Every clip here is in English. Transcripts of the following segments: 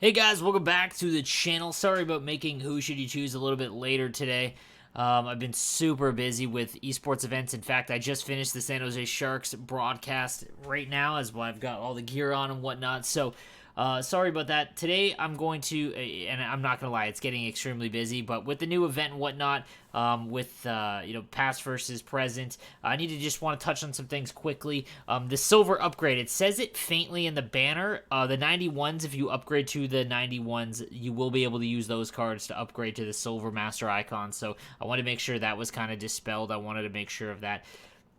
Hey guys, welcome back to the channel. Sorry about making Who Should You Choose a little bit later today. I've been super busy with esports events. In fact, I just finished the San Jose Sharks broadcast right now as well. I've got all the gear on and whatnot. So, sorry about that. Today, I'm going to, and I'm not going to lie, it's getting extremely busy, but with the new event and whatnot, with past versus present, I need to just want to touch on some things quickly. The silver upgrade, it says it faintly in the banner. The 91s, if you upgrade to the 91s, you will be able to use those cards to upgrade to the silver master icon. So I wanted to make sure that was kind of dispelled. I wanted to make sure of that.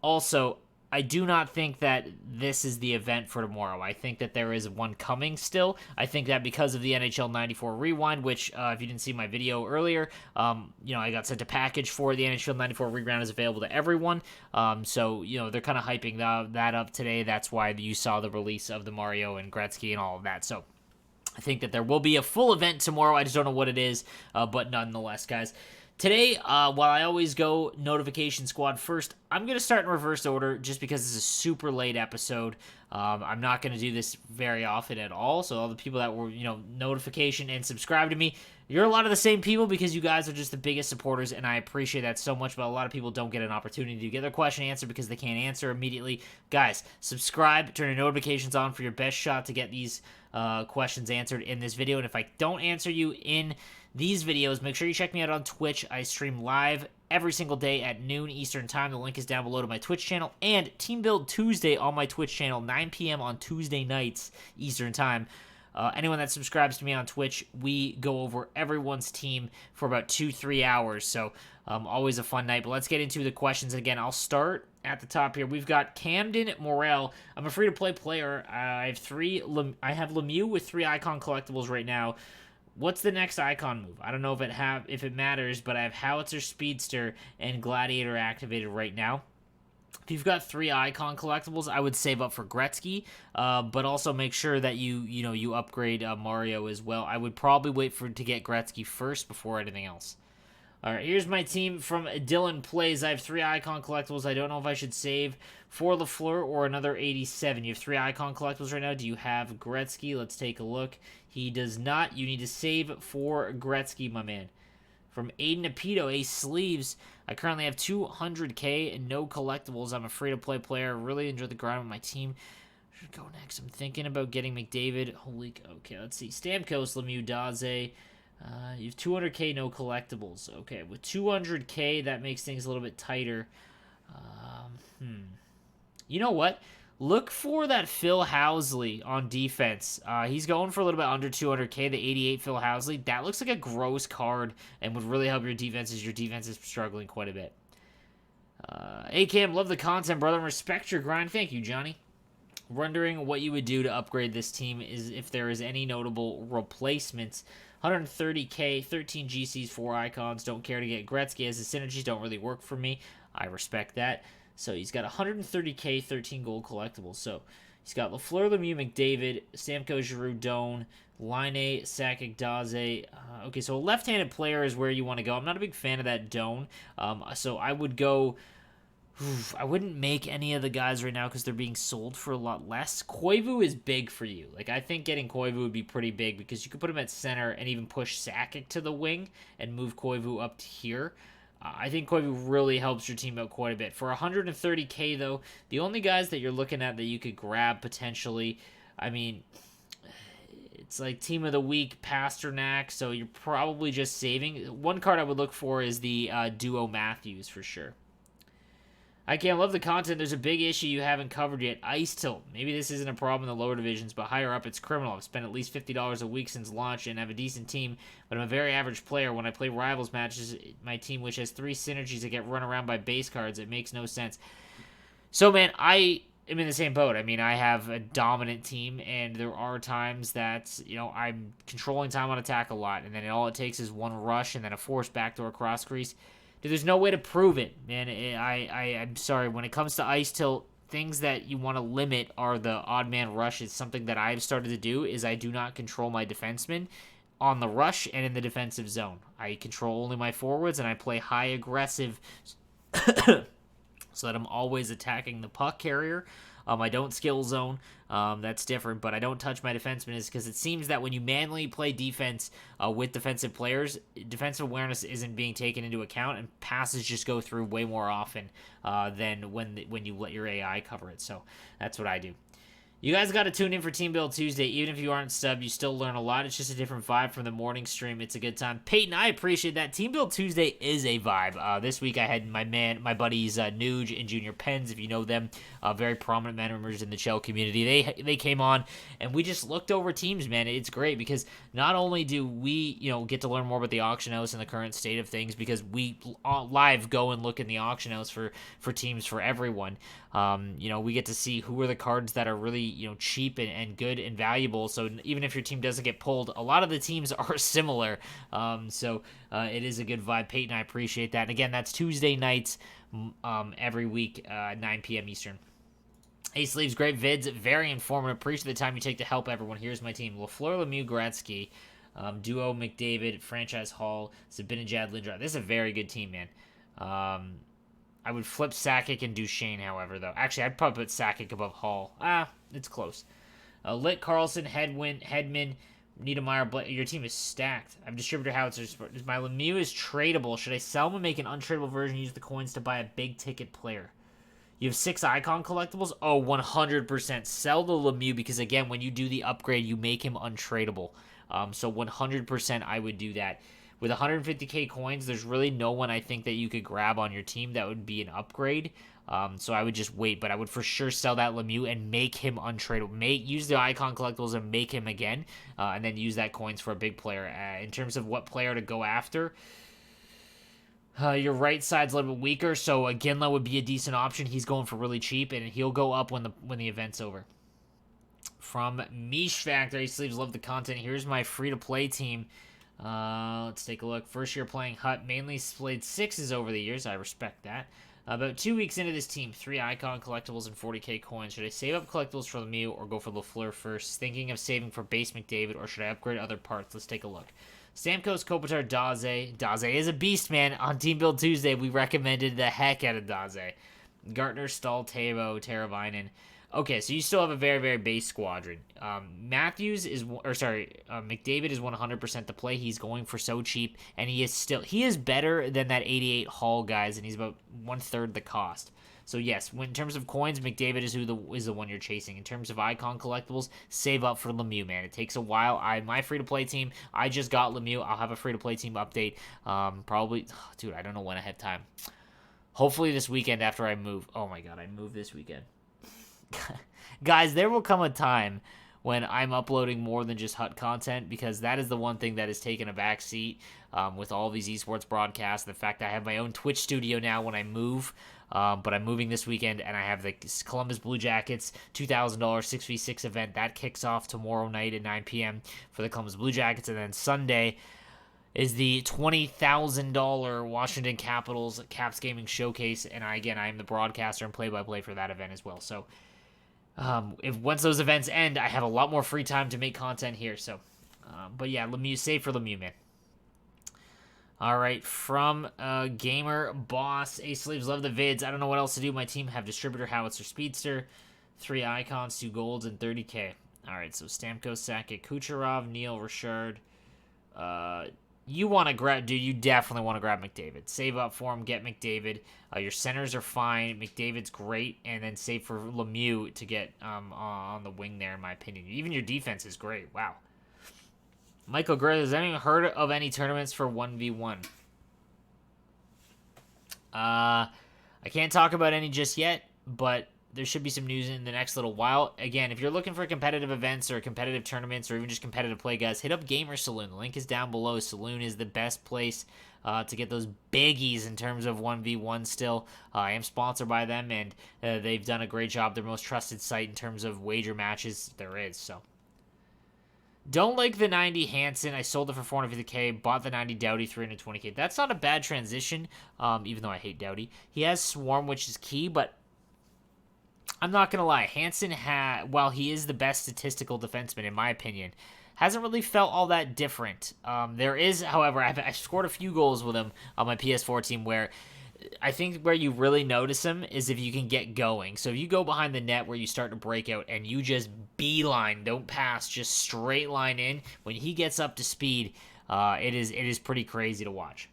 Also, I do not think that this is the event for tomorrow. I think that there is one coming still. I think that because of the NHL 94 Rewind, which, if you didn't see my video earlier, I got sent a package for the NHL 94 Rewind is available to everyone. So they're kind of hyping that up today. That's why you saw the release of the Mario and Gretzky and all of that. So I think that there will be a full event tomorrow. I just don't know what it is, but nonetheless, guys. Today, while I always go Notification Squad first, I'm going to start in reverse order just because this is a super late episode. I'm not going to do this very often at all, so all the people that were, notification and subscribe to me, you're a lot of the same people because you guys are just the biggest supporters, and I appreciate that so much, but a lot of people don't get an opportunity to get their question answered because they can't answer immediately. Guys, subscribe, turn your notifications on for your best shot to get these questions answered in this video, and if I don't answer you in these videos, make sure you check me out on Twitch. I stream live every single day at noon Eastern Time. The link is down below to my Twitch channel. And Team Build Tuesday on my Twitch channel, 9 p.m. on Tuesday nights Eastern Time. Anyone that subscribes to me on Twitch, we go over everyone's team for about 2-3 hours. So always a fun night. But let's get into the questions. Again, I'll start at the top here. We've got Camden Morel. I'm a free-to-play player. I have Lemieux with 3 icon collectibles right now. What's the next icon move? I don't know if it matters, but I have Howitzer, Speedster, and Gladiator activated right now. If you've got 3 icon collectibles, I would save up for Gretzky, but also make sure that you upgrade Mario as well. I would probably wait to get Gretzky first before anything else. All right, here's my team from Dylan Plays. I have 3 icon collectibles. I don't know if I should save for Lafleur or another 87. You have 3 icon collectibles right now. Do you have Gretzky? Let's take a look. He does not. You need to save for Gretzky, my man. From Aiden Apito, Ace Sleeves. I currently have 200K and no collectibles. I'm a free-to-play player. Really enjoy the grind with my team. Should go next. I'm thinking about getting McDavid. Okay, let's see. Stamkos, Lemieux, Daze. You have 200K, no collectibles. Okay, with 200K, that makes things a little bit tighter. You know what? Look for that Phil Housley on defense. He's going for a little bit under 200K, the 88 Phil Housley. That looks like a gross card and would really help your defense as your defense is struggling quite a bit. ACAM, love the content, brother. Respect your grind. Thank you, Johnny. Wondering what you would do to upgrade this team is if there is any notable replacements. 130K, 13 GCs, 4 icons. Don't care to get Gretzky as the synergies don't really work for me. I respect that. So he's got 130K, 13 gold collectibles. So he's got Lafleur, Lemieux, McDavid, Stamkos, Giroux, Doan, Laine, Sakic, Daze. Okay, so a left-handed player is where you want to go. I'm not a big fan of that Doan. So I would go... I wouldn't make any of the guys right now because they're being sold for a lot less. Koivu is big for you. Like, I think getting Koivu would be pretty big because you could put him at center and even push Sakic to the wing and move Koivu up to here. I think Koivu really helps your team out quite a bit. For 130K, though, the only guys that you're looking at that you could grab potentially, I mean, it's like Team of the Week, Pasternak, so you're probably just saving. One card I would look for is the Duo Matthews for sure. I can't love the content. There's a big issue you haven't covered yet. Ice tilt. Maybe this isn't a problem in the lower divisions, but higher up it's criminal. I've spent at least $50 a week since launch and have a decent team, but I'm a very average player. When I play rivals matches, my team, which has 3 synergies that get run around by base cards, it makes no sense. So, man, I am in the same boat. I mean, I have a dominant team, and there are times that, I'm controlling time on attack a lot, and then all it takes is one rush and then a forced backdoor cross crease. Dude, there's no way to prove it, man. I'm sorry. When it comes to ice tilt, things that you want to limit are the odd man rushes. Something that I've started to do is I do not control my defensemen on the rush and in the defensive zone. I control only my forwards, and I play high aggressive so that I'm always attacking the puck carrier. I don't skill zone. That's different, but I don't touch my defenseman is because it seems that when you manually play defense with defensive players, defensive awareness isn't being taken into account, and passes just go through way more often than when you let your AI cover it. So that's what I do. You guys got to tune in for Team Build Tuesday. Even if you aren't subbed, you still learn a lot. It's just a different vibe from the morning stream. It's a good time. Peyton, I appreciate that. Team Build Tuesday is a vibe. This week I had my buddies Nuge and Junior Pens, if you know them, very prominent members in the Shell community. They came on and we just looked over teams, man. It's great because not only do we get to learn more about the auction house and the current state of things, because we live go and look in the auction house for teams for everyone. We get to see who are the cards that are really cheap and good and valuable. So even if your team doesn't get pulled, a lot of the teams are similar. It is a good vibe. Peyton, I appreciate that. And again, that's Tuesday nights every week, 9 p.m. Eastern. Ace Leaves, great vids, very informative. Appreciate the time you take to help everyone. Here's my team: Lafleur, Lemieux, Gretzky, duo McDavid, Franchise Hall, Zibanejad, Lindros. This is a very good team, man. I would flip Sakic and Duchesne, however, though. Actually, I'd probably put Sakic above Hall. It's close. Lit, Carlson, Hedman, Niedermeyer. Your team is stacked. I've distributor howitzers. My Lemieux is tradable. Should I sell him and make an untradeable version and use the coins to buy a big-ticket player? You have 6 icon collectibles? Oh, 100%. Sell the Lemieux because, again, when you do the upgrade, you make him untradeable. So 100% I would do that. With 150k coins, there's really no one I think that you could grab on your team that would be an upgrade. So I would just wait, but I would for sure sell that Lemieux and make him untradeable. Use the icon collectibles and make him again, and then use that coins for a big player. In terms of what player to go after, your right side's a little bit weaker, so Ginla would be a decent option. He's going for really cheap, and he'll go up when the event's over. From Mish Factory, Sleeves, love the content. Here's my free-to-play team. Let's take a look. First year playing Hut, mainly played 6s over the years. I respect that. About 2 weeks into this team, 3 icon collectibles and 40k coins. Should I save up collectibles for Lemieux or go for Lafleur first? Thinking of saving for base McDavid, or should I upgrade other parts? Let's take a look. Stamkos, Kopitar, Daze. Daze is a beast, man. On Team Build Tuesday, we recommended the heck out of Daze. Gartner, Stahl, Tavo, Teravainen. Okay, so you still have a very, very base squadron. McDavid is 100% the play. He's going for so cheap, and he is better than that 88 Hall guys, and he's about 1/3 the cost. So yes, in terms of coins, McDavid is the one you're chasing. In terms of icon collectibles, save up for Lemieux, man. It takes a while. My free to play team, I just got Lemieux. I'll have a free to play team update. Probably, dude, I don't know when I have time. Hopefully this weekend after I move. Oh my god, I move this weekend. Guys, there will come a time when I'm uploading more than just Hut content, because that is the one thing that has taken a back seat with all these esports broadcasts. The fact I have my own Twitch studio now when I move, but I'm moving this weekend, and I have the Columbus Blue Jackets $2,000 6v6 event. That kicks off tomorrow night at 9 p.m. for the Columbus Blue Jackets, and then Sunday is the $20,000 Washington Capitals Caps Gaming Showcase, and I am the broadcaster and play-by-play for that event as well. So once those events end, I have a lot more free time to make content here. So, but yeah, Lemieux, save for Lemieux, man. All right, from Gamer Boss, Ace Sleeves, love the vids. I don't know what else to do. My team have Distributor, Howitzer, Speedster, 3 icons, 2 golds, and 30k. All right, so Stamkos, Sakic, Kucherov, Neil, Richard. You want to grab, dude, you definitely want to grab McDavid. Save up for him, get McDavid. Your centers are fine. McDavid's great, and then save for Lemieux to get on the wing there, in my opinion. Even your defense is great. Wow. Michael Gray, has anyone heard of any tournaments for 1v1? I can't talk about any just yet, but there should be some news in the next little while. Again, if you're looking for competitive events or competitive tournaments or even just competitive play, guys, hit up Gamer Saloon. The link is down below. Saloon is the best place to get those biggies in terms of 1v1 still. I am sponsored by them, and they've done a great job. They're the most trusted site in terms of wager matches there is. So, don't like the 90 Hansen. I sold it for 450k. Bought the 90 Doughty, 320k. That's not a bad transition, even though I hate Doughty. He has Swarm, which is key, but I'm not going to lie. Hansen, while he is the best statistical defenseman, in my opinion, hasn't really felt all that different. There is, however, I scored a few goals with him on my PS4 team where I think where you really notice him is if you can get going. So if you go behind the net where you start to break out and you just beeline, don't pass, just straight line in. When he gets up to speed, it is pretty crazy to watch.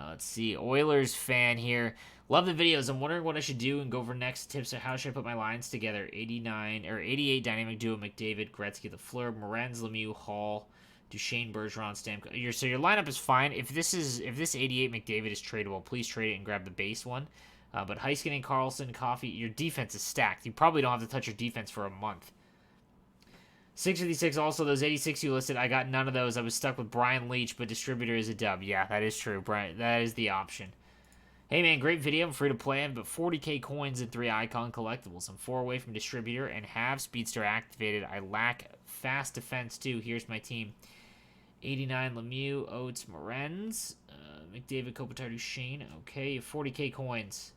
Let's see, Oilers fan here. Love the videos. I'm wondering what I should do and go over next tips on how should I put my lines together. 89 or 88 dynamic duo: McDavid, Gretzky, Lafleur, Morenz, Lemieux, Hall, Duchesne, Bergeron, Stamkos. So your lineup is fine. If this 88 McDavid is tradable, please trade it and grab the base one. But Heiskanen, Carlson, Coffee, your defense is stacked. You probably don't have to touch your defense for a month. 656, also, those 86 you listed, I got none of those. I was stuck with Brian Leach, but distributor is a dub. Yeah, that is true, Brian. That is the option. Hey, man, great video. I'm free to play. I have about 40k coins and 3 icon collectibles. I'm 4 away from distributor and have Speedster activated. I lack fast defense, too. Here's my team. 89, Lemieux, Oates, Morenz, McDavid, Kopitar, Duchesne. Okay, 40k coins.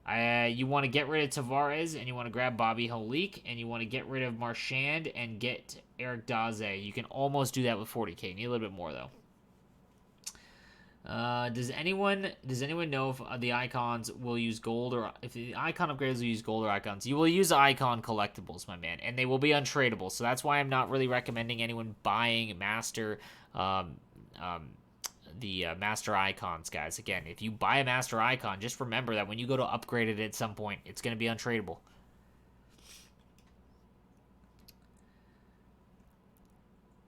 You want to get rid of Tavares, and you want to grab Bobby Holik, and you want to get rid of Marchand and get Eric Daze. You can almost do that with 40k. Need a little bit more, though. Does anyone know if the icons will use gold, or if the icon upgrades will use gold or icons? You will use icon collectibles, my man, and they will be untradeable. So that's why I'm not really recommending anyone buying master master icons, guys. Again, if you buy a master icon, just remember that when you go to upgrade it at some point, it's going to be untradeable.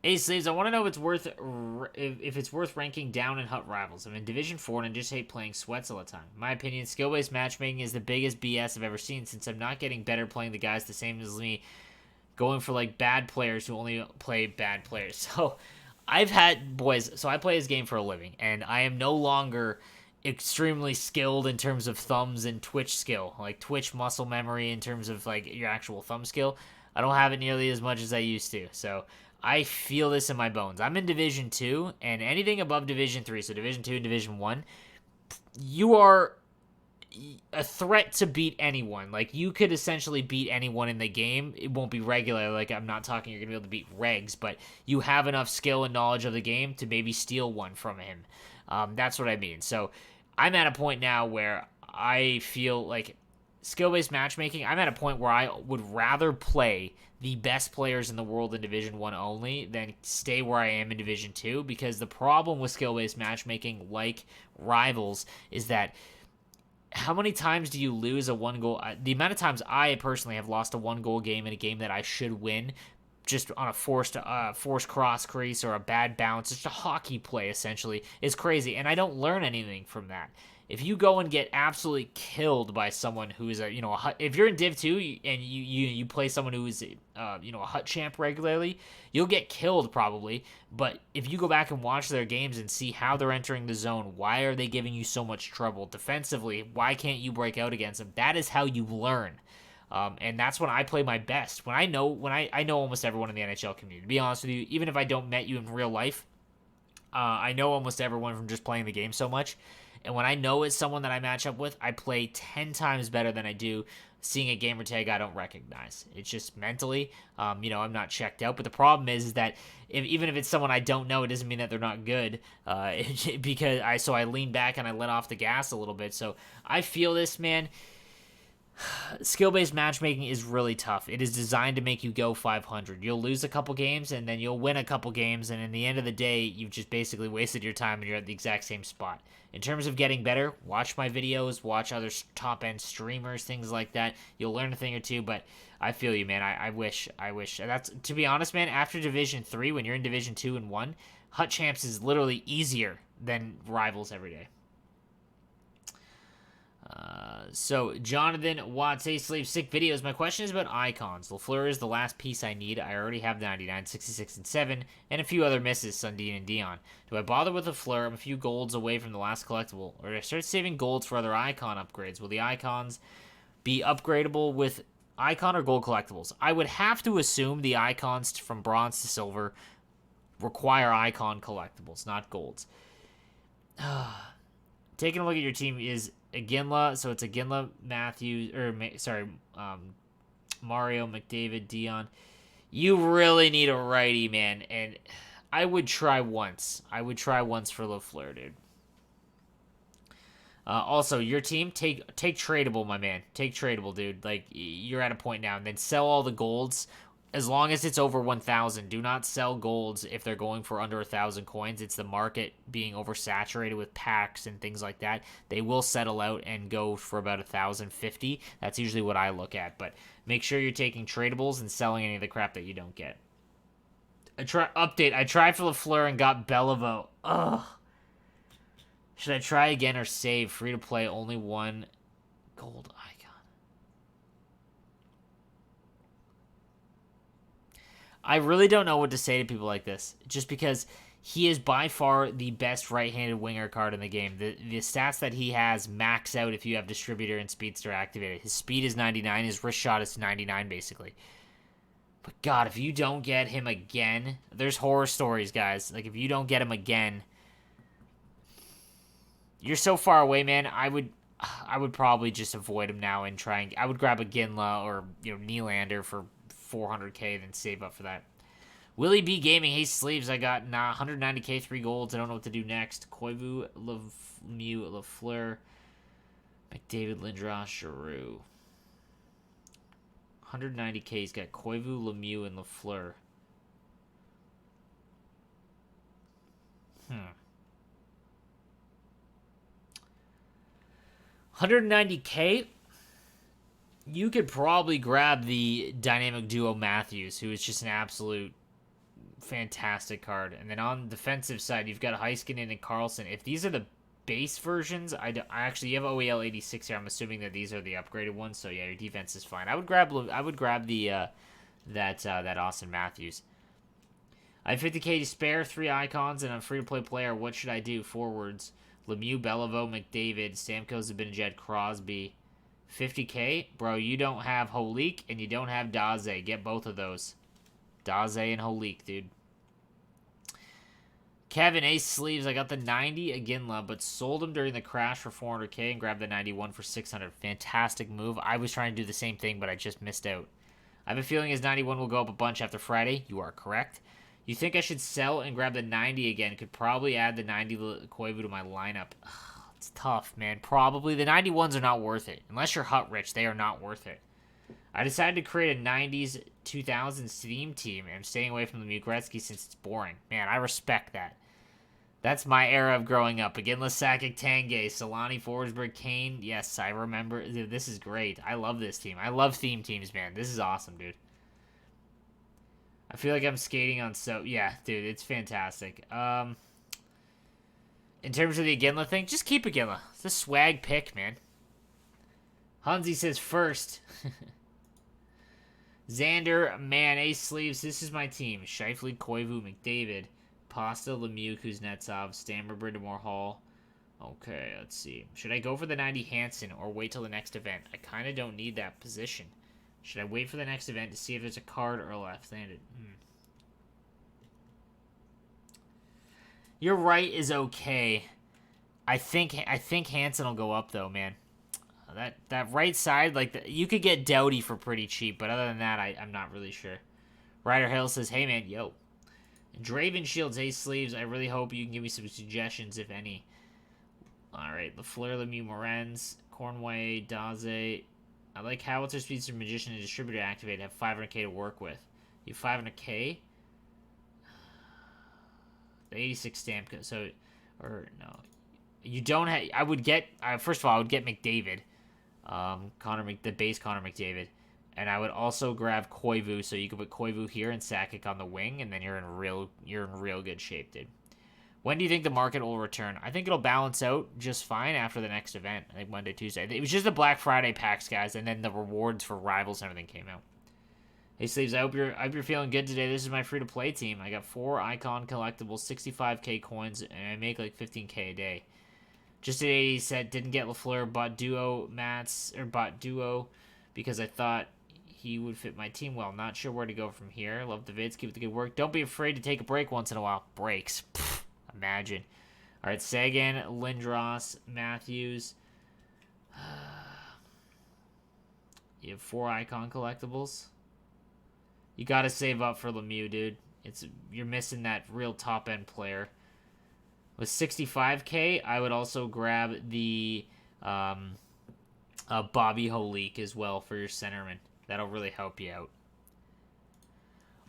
Hey, Sleeves, I want to know if it's worth ranking down in Hut Rivals. I'm in Division 4 and I just hate playing sweats all the time. In my opinion, skill-based matchmaking is the biggest BS I've ever seen, since I'm not getting better playing the guys the same as me, going for like bad players who only play bad players. So I play this game for a living, and I am no longer extremely skilled in terms of thumbs and Twitch skill, like Twitch muscle memory in terms of like your actual thumb skill. I don't have it nearly as much as I used to, so I feel this in my bones. I'm in Division 2, and anything above Division 3, so Division 2 and Division 1, you are a threat to beat anyone. Like, you could essentially beat anyone in the game. It won't be regular. Like, I'm not talking you're going to be able to beat regs, but you have enough skill and knowledge of the game to maybe steal one from him. That's what I mean. So I'm at a point now where I feel like skill-based matchmaking, I'm at a point where I would rather play the best players in the world in Division 1 only than stay where I am in Division 2, because the problem with skill-based matchmaking, like Rivals, is that how many times do you lose a one-goal? The amount of times I personally have lost a one-goal game in a game that I should win just on a forced cross crease or a bad bounce, just a hockey play essentially, is crazy, and I don't learn anything from that. If you go and get absolutely killed by someone who is if you're in Div 2 and you play someone who is a hut champ regularly, you'll get killed probably. But if you go back and watch their games and see how they're entering the zone, why are they giving you so much trouble defensively? Why can't you break out against them? That is how you learn. And that's when I play my best. When I know almost everyone in the NHL community. To be honest with you, even if I don't met you in real life, I know almost everyone from just playing the game so much. And when I know it's someone that I match up with, I play 10 times better than I do seeing a gamer tag I don't recognize. It's just mentally, I'm not checked out. But the problem is that even if it's someone I don't know, it doesn't mean that they're not good. Because I lean back and I let off the gas a little bit. So I feel this, man. Skill-based matchmaking is really tough. It is designed to make you go 500. You'll lose a couple games, and then you'll win a couple games, and in the end of the day, you've just basically wasted your time, and you're at the exact same spot. In terms of getting better, watch my videos, watch other top-end streamers, things like that. You'll learn a thing or two, but I feel you, man. I wish. That's, to be honest, man, after Division 3, when you're in Division 2 and 1, Hut Champs is literally easier than Rivals every day. So Jonathan Watts, hey Slave, sick videos. My question is about icons. Lafleur is the last piece I need. I already have 99, 66, and 7, and a few other misses, Sundin and Dion. Do I bother with Lafleur? I'm a few golds away from the last collectible. Or do I start saving golds for other icon upgrades? Will the icons be upgradable with icon or gold collectibles? I would have to assume the icons from bronze to silver require icon collectibles, not golds. Taking a look at your team is Iginla, so it's Iginla, Mario, McDavid, Dion. You really need a righty, man, and I would try once. For Lafleur, dude. Also, your team, take tradable, my man. Take tradable, dude. Like, you're at a point now. And then sell all the golds as long as it's over 1,000. Do not sell golds if they're going for under 1,000 coins. It's the market being oversaturated with packs and things like that. They will settle out and go for about 1,050. That's usually what I look at. But make sure you're taking tradables and selling any of the crap that you don't get. I tried for Lafleur and got Beliveau. Ugh. Should I try again or save? Free to play, only one gold icon. I really don't know what to say to people like this, just because he is by far the best right-handed winger card in the game. The stats that he has max out if you have distributor and speedster activated. His speed is 99, his wrist shot is 99 basically. But God, if you don't get him again, there's horror stories, guys. Like, if you don't get him again, you're so far away, man. I would probably just avoid him now and try and I would grab a Ginla or Nylander for 400k, then save up for that. Willie B Gaming, hey sleeves, I got 190k, 3 golds. I don't know what to do next. Koivu, Lemieux, Lafleur, McDavid, Lindros, Giroux. 190k, he's got Koivu, Lemieux, and Lafleur. 190k, you could probably grab the dynamic duo Matthews, who is just an absolute fantastic card. And then on the defensive side, you've got Heiskanen and Carlson. If these are the base versions, I actually, you have OEL 86 here. I'm assuming that these are the upgraded ones. So yeah, your defense is fine. I would grab the that Austin Matthews. I have 50k to spare, 3 icons, and I'm free to play player. What should I do? Forwards: Lemieux, Beliveau, McDavid, Stamkos, Zibanejad, Crosby. 50k, bro. You don't have Holik and you don't have Daze. Get both of those. Daze and Holik, dude. Kevin, ace sleeves. I got the 90 Aginla, but sold him during the crash for 400k and grabbed the 91 for 600. Fantastic move. I was trying to do the same thing, but I just missed out. I have a feeling his 91 will go up a bunch after Friday. You are correct. You think I should sell and grab the 90 again? Could probably add the 90 Koivu to my lineup. It's tough, man. Probably. The 91s are not worth it. Unless you're hut rich, they are not worth it. I decided to create a 90s 2000s theme team, and I'm staying away from the Gretzky since it's boring. Man, I respect that. That's my era of growing up. Again, Sakic, Tanguay, Solani, Forsberg, Kane. Yes, I remember. Dude, this is great. I love this team. I love theme teams, man. This is awesome, dude. I feel like I'm skating on yeah, dude, it's fantastic. In terms of the Aginla thing, just keep Aginla. It's a swag pick, man. Hansi says first. Xander, man, ace sleeves. This is my team. Scheifele, Koivu, McDavid, Pasta, Lemieux, Kuznetsov, Stammer, Brindamore, Hall. Okay, let's see. Should I go for the 90 Hansen or wait till the next event? I kind of don't need that position. Should I wait for the next event to see if there's a card or left-handed? Your right is okay. I think Hansen will go up though, man. That right side, like you could get Doughty for pretty cheap, but other than that, I'm not really sure. Ryder Hill says, "Hey man, yo." Draven Shields, ace sleeves. I really hope you can give me some suggestions, if any. All right, Lafleur, Lemieux, Morenz, Cornway, Daze. I like Howitzer, Speedster, Magician, and Distributor activated. Have 500k to work with. You have 500k? The 86 stamp. So, or no. You don't have... I would get... first of all, I would get McDavid. The base Connor McDavid. And I would also grab Koivu, so you could put Koivu here and Sakic on the wing, and then you're in real good shape, dude. When do you think the market will return? I think it'll balance out just fine after the next event. I think Monday, Tuesday. It was just the Black Friday packs, guys, and then the rewards for rivals and everything came out. Hey, Sleeves, I hope you're feeling good today. This is my free-to-play team. I got 4 icon collectibles, 65k coins, and I make like 15k a day. Just today, he said, didn't get Lafleur, bought Duo because I thought he would fit my team well. Not sure where to go from here. Love the vids. Keep up the good work. Don't be afraid to take a break once in a while. Breaks. Pfft, imagine. All right, Sagan, Lindros, Matthews. You have 4 icon collectibles. You got to save up for Lemieux, dude. You're missing that real top-end player. With 65k, I would also grab the Bobby Holik as well for your centerman. That'll really help you out.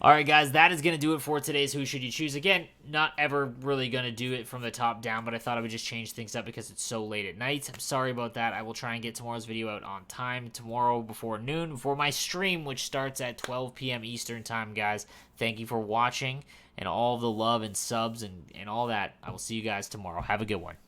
All right, guys, that is going to do it for today's Who Should You Choose. Again, not ever really going to do it from the top down, but I thought I would just change things up because it's so late at night. I'm sorry about that. I will try and get tomorrow's video out on time tomorrow before noon, before my stream, which starts at 12 p.m. Eastern time, guys. Thank you for watching and all the love and subs and all that. I will see you guys tomorrow. Have a good one.